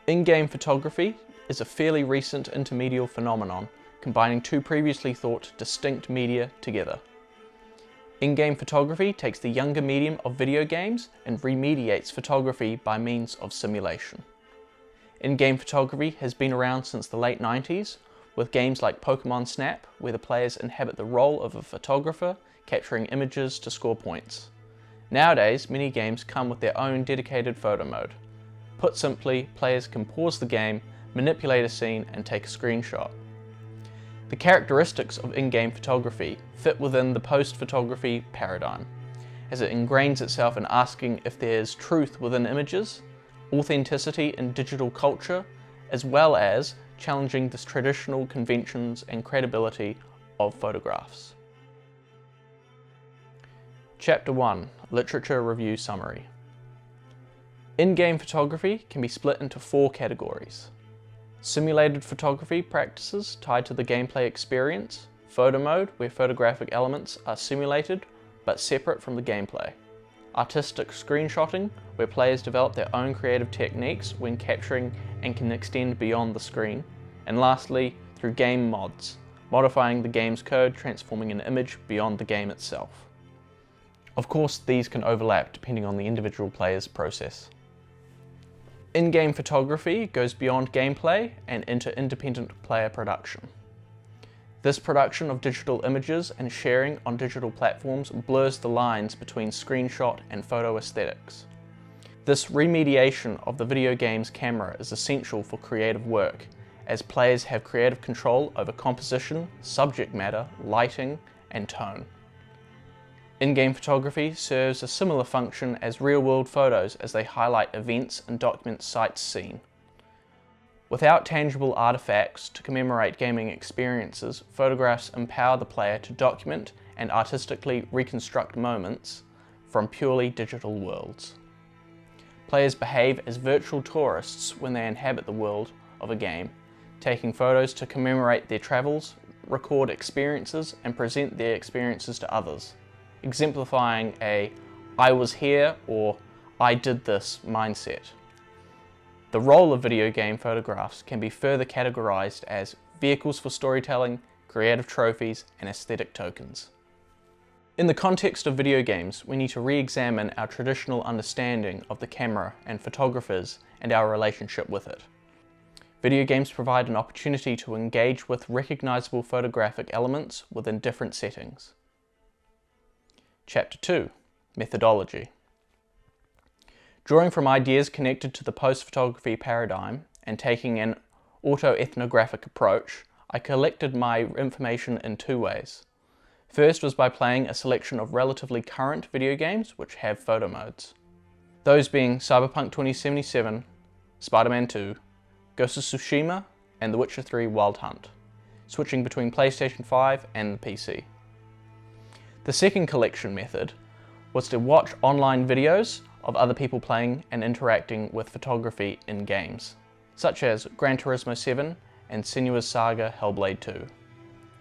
In-game photography is a fairly recent intermedial phenomenon, combining two previously thought distinct media together. In-game photography takes the younger medium of video games and remediates photography by means of simulation. In-game photography has been around since the late 90s, with games like Pokemon Snap, where the players inhabit the role of a photographer, capturing images to score points. Nowadays, many games come with their own dedicated photo mode. Put simply, players can pause the game, manipulate a scene, and take a screenshot. The characteristics of in-game photography fit within the post-photography paradigm, as it ingrains itself in asking if there is truth within images, authenticity in digital culture, as well as challenging the traditional conventions and credibility of photographs. Chapter 1. Literature Review Summary. In-game photography can be split into four categories. Simulated photography practices tied to the gameplay experience, photo mode where photographic elements are simulated but separate from the gameplay, artistic screenshotting where players develop their own creative techniques when capturing and can extend beyond the screen, and lastly, through game mods, modifying the game's code, transforming an image beyond the game itself. Of course, these can overlap depending on the individual player's process. In-game photography goes beyond gameplay and into independent player production. This production of digital images and sharing on digital platforms blurs the lines between screenshot and photo aesthetics. This remediation of the video game's camera is essential for creative work, as players have creative control over composition, subject matter, lighting, and tone. In-game photography serves a similar function as real-world photos as they highlight events and document sights seen. Without tangible artifacts to commemorate gaming experiences, photographs empower the player to document and artistically reconstruct moments from purely digital worlds. Players behave as virtual tourists when they inhabit the world of a game, taking photos to commemorate their travels, record experiences, and present their experiences to others, exemplifying a "I was here" or "I did this" mindset. The role of video game photographs can be further categorized as vehicles for storytelling, creative trophies, and aesthetic tokens. In the context of video games, we need to re-examine our traditional understanding of the camera and photographers and our relationship with it. Video games provide an opportunity to engage with recognizable photographic elements within different settings. Chapter 2. Methodology. Drawing from ideas connected to the post-photography paradigm and taking an autoethnographic approach, I collected my information in two ways. First was by playing a selection of relatively current video games which have photo modes. Those being Cyberpunk 2077, Spider-Man 2, Ghost of Tsushima, and The Witcher 3 Wild Hunt, switching between PlayStation 5 and the PC. The second collection method was to watch online videos of other people playing and interacting with photography in games, such as Gran Turismo 7 and Senua's Saga Hellblade 2.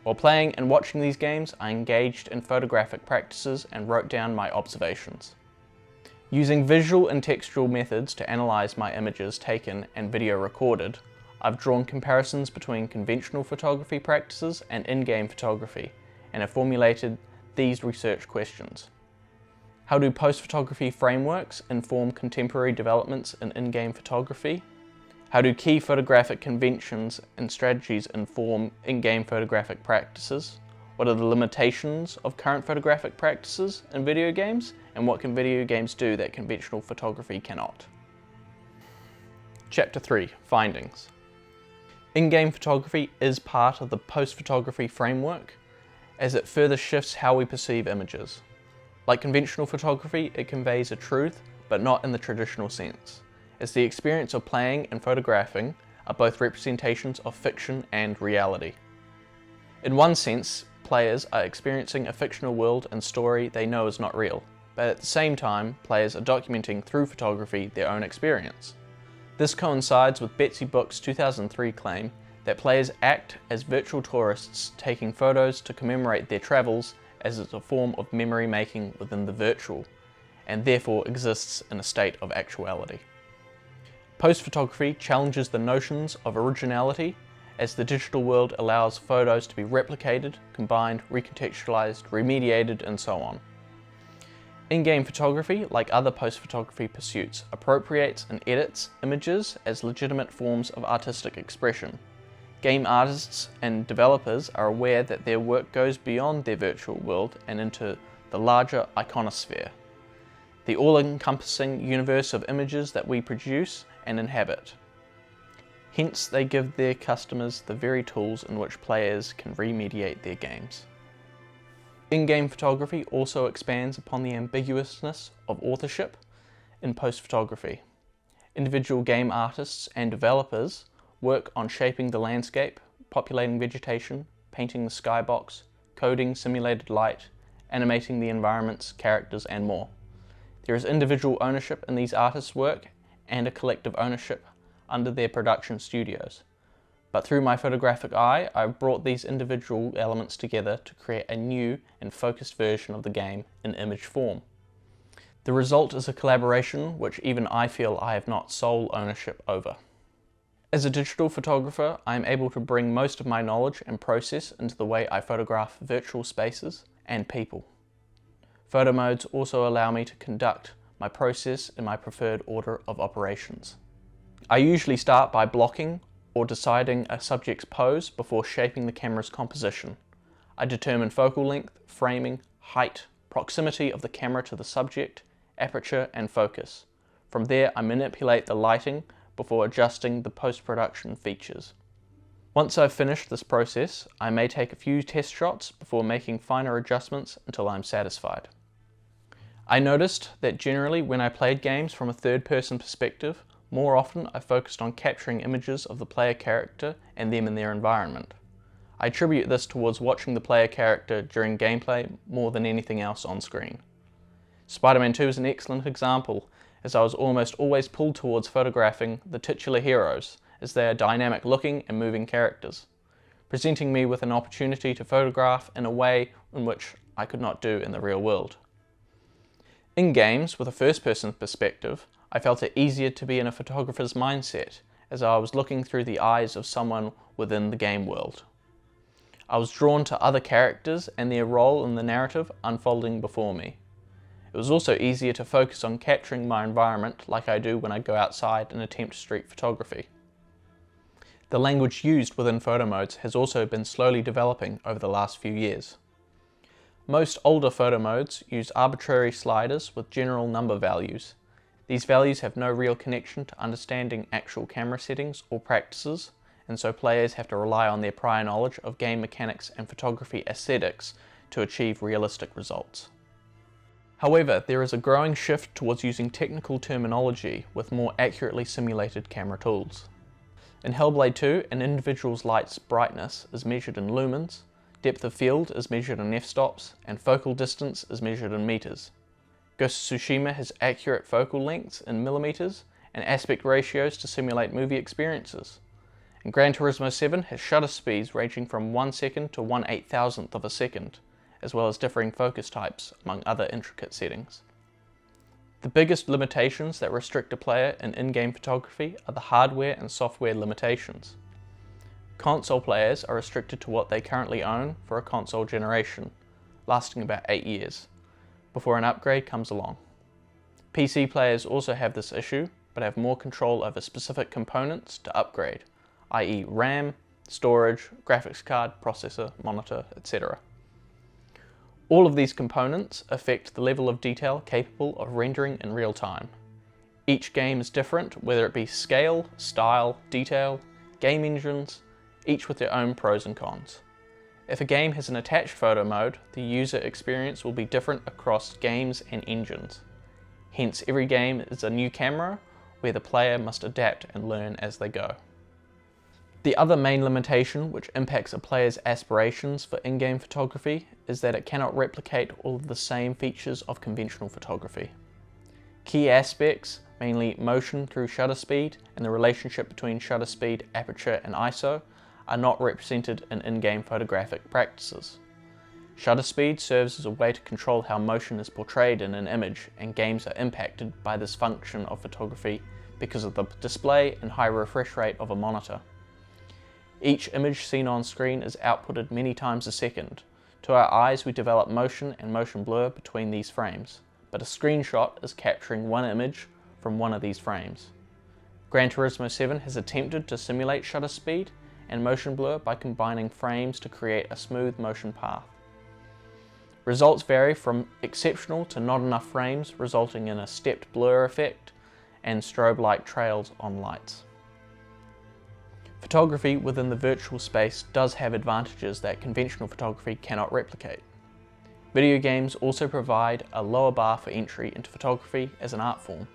While playing and watching these games, I engaged in photographic practices and wrote down my observations. Using visual and textual methods to analyze my images taken and video recorded, I've drawn comparisons between conventional photography practices and in-game photography, and have formulated these research questions. How do post-photography frameworks inform contemporary developments in in-game photography? How do key photographic conventions and strategies inform in-game photographic practices? What are the limitations of current photographic practices in video games? And what can video games do that conventional photography cannot? Chapter 3. Findings. In-game photography is part of the post-photography framework, as it further shifts how we perceive images. Like conventional photography, it conveys a truth, but not in the traditional sense, as the experience of playing and photographing are both representations of fiction and reality. In one sense, players are experiencing a fictional world and story they know is not real, but at the same time, players are documenting through photography their own experience. This coincides with Betsy Book's 2003 claim that players act as virtual tourists taking photos to commemorate their travels, as it's a form of memory making within the virtual, and therefore exists in a state of actuality. Post-photography challenges the notions of originality, as the digital world allows photos to be replicated, combined, recontextualized, remediated, and so on. In-game photography, like other post-photography pursuits, appropriates and edits images as legitimate forms of artistic expression. Game artists and developers are aware that their work goes beyond their virtual world and into the larger iconosphere, the all-encompassing universe of images that we produce and inhabit. Hence, they give their customers the very tools in which players can remediate their games. In-game photography also expands upon the ambiguousness of authorship in post-photography. Individual game artists and developers work on shaping the landscape, populating vegetation, painting the skybox, coding simulated light, animating the environments, characters, and more. There is individual ownership in these artists' work and a collective ownership under their production studios. But through my photographic eye, I've brought these individual elements together to create a new and focused version of the game in image form. The result is a collaboration which even I feel I have not sole ownership over. As a digital photographer, I am able to bring most of my knowledge and process into the way I photograph virtual spaces and people. Photo modes also allow me to conduct my process in my preferred order of operations. I usually start by blocking or deciding a subject's pose before shaping the camera's composition. I determine focal length, framing, height, proximity of the camera to the subject, aperture, and focus. From there, I manipulate the lighting before adjusting the post-production features. Once I've finished this process, I may take a few test shots before making finer adjustments until I'm satisfied. I noticed that generally when I played games from a third-person perspective, more often I focused on capturing images of the player character and them in their environment. I attribute this towards watching the player character during gameplay more than anything else on screen. Spider-Man 2 is an excellent example, as I was almost always pulled towards photographing the titular heroes, as they are dynamic looking and moving characters, presenting me with an opportunity to photograph in a way in which I could not do in the real world. In games with a first-person perspective, I felt it easier to be in a photographer's mindset, as I was looking through the eyes of someone within the game world. I was drawn to other characters and their role in the narrative unfolding before me. It was also easier to focus on capturing my environment like I do when I go outside and attempt street photography. The language used within photo modes has also been slowly developing over the last few years. Most older photo modes use arbitrary sliders with general number values. These values have no real connection to understanding actual camera settings or practices, and so players have to rely on their prior knowledge of game mechanics and photography aesthetics to achieve realistic results. However, there is a growing shift towards using technical terminology with more accurately simulated camera tools. In Hellblade 2, an individual's light's brightness is measured in lumens, depth of field is measured in f-stops, and focal distance is measured in meters. Ghost of Tsushima has accurate focal lengths in millimeters and aspect ratios to simulate movie experiences. And Gran Turismo 7 has shutter speeds ranging from 1 second to 1/8000th of a second, as well as differing focus types, among other intricate settings. The biggest limitations that restrict a player in in-game photography are the hardware and software limitations. Console players are restricted to what they currently own for a console generation, lasting about 8 years, before an upgrade comes along. PC players also have this issue, but have more control over specific components to upgrade, i.e. RAM, storage, graphics card, processor, monitor, etc. All of these components affect the level of detail capable of rendering in real time. Each game is different, whether it be scale, style, detail, game engines, each with their own pros and cons. If a game has an attached photo mode, the user experience will be different across games and engines. Hence, every game is a new camera where the player must adapt and learn as they go. The other main limitation which impacts a player's aspirations for in-game photography is that it cannot replicate all of the same features of conventional photography. Key aspects, mainly motion through shutter speed and the relationship between shutter speed, aperture and ISO, are not represented in in-game photographic practices. Shutter speed serves as a way to control how motion is portrayed in an image, and games are impacted by this function of photography because of the display and high refresh rate of a monitor. Each image seen on screen is outputted many times a second. To our eyes, we develop motion and motion blur between these frames, but a screenshot is capturing one image from one of these frames. Gran Turismo 7 has attempted to simulate shutter speed and motion blur by combining frames to create a smooth motion path. Results vary from exceptional to not enough frames, resulting in a stepped blur effect and strobe-like trails on lights. Photography within the virtual space does have advantages that conventional photography cannot replicate. Video games also provide a lower bar for entry into photography as an art form.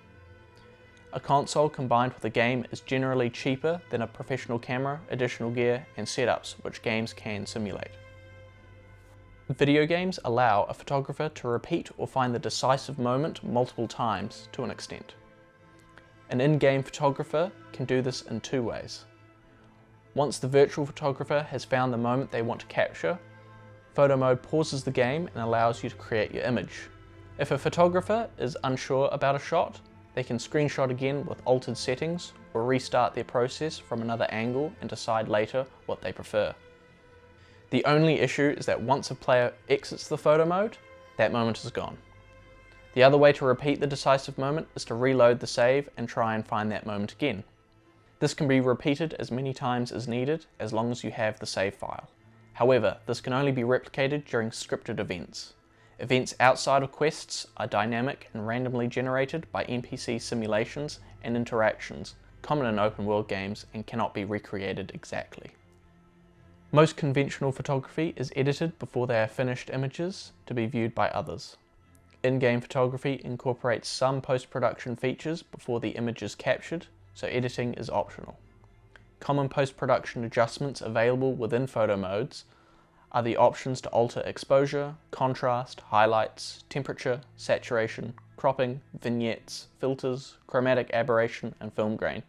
A console combined with a game is generally cheaper than a professional camera, additional gear, and setups which games can simulate. Video games allow a photographer to repeat or find the decisive moment multiple times to an extent. An in-game photographer can do this in two ways. Once the virtual photographer has found the moment they want to capture, photo mode pauses the game and allows you to create your image. If a photographer is unsure about a shot, they can screenshot again with altered settings or restart their process from another angle and decide later what they prefer. The only issue is that once a player exits the photo mode, that moment is gone. The other way to repeat the decisive moment is to reload the save and try and find that moment again. This can be repeated as many times as needed as long as you have the save file. However, this can only be replicated during scripted events. Events outside of quests are dynamic and randomly generated by NPC simulations and interactions, common in open world games and cannot be recreated exactly. Most conventional photography is edited before they are finished images to be viewed by others. In-game photography incorporates some post-production features before the image is captured, so editing is optional. Common post-production adjustments available within photo modes are the options to alter exposure, contrast, highlights, temperature, saturation, cropping, vignettes, filters, chromatic aberration, and film grain.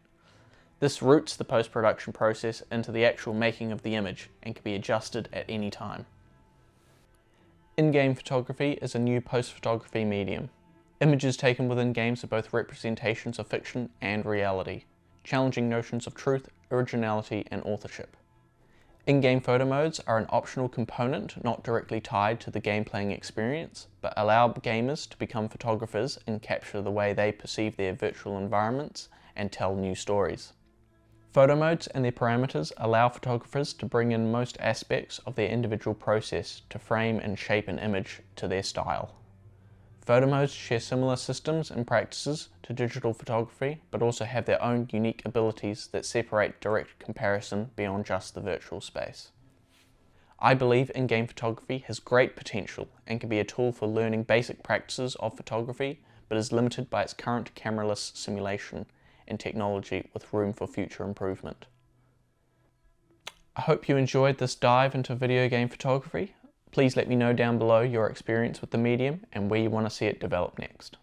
This routes the post-production process into the actual making of the image and can be adjusted at any time. In-game photography is a new post-photography medium. Images taken within games are both representations of fiction and reality, challenging notions of truth, originality, and authorship. In-game photo modes are an optional component not directly tied to the game-playing experience, but allow gamers to become photographers and capture the way they perceive their virtual environments and tell new stories. Photo modes and their parameters allow photographers to bring in most aspects of their individual process to frame and shape an image to their style. Photo modes share similar systems and practices to digital photography, but also have their own unique abilities that separate direct comparison beyond just the virtual space. I believe in-game photography has great potential and can be a tool for learning basic practices of photography, but is limited by its current cameraless simulation and technology with room for future improvement. I hope you enjoyed this dive into video game photography. Please let me know down below your experience with the medium and where you want to see it develop next.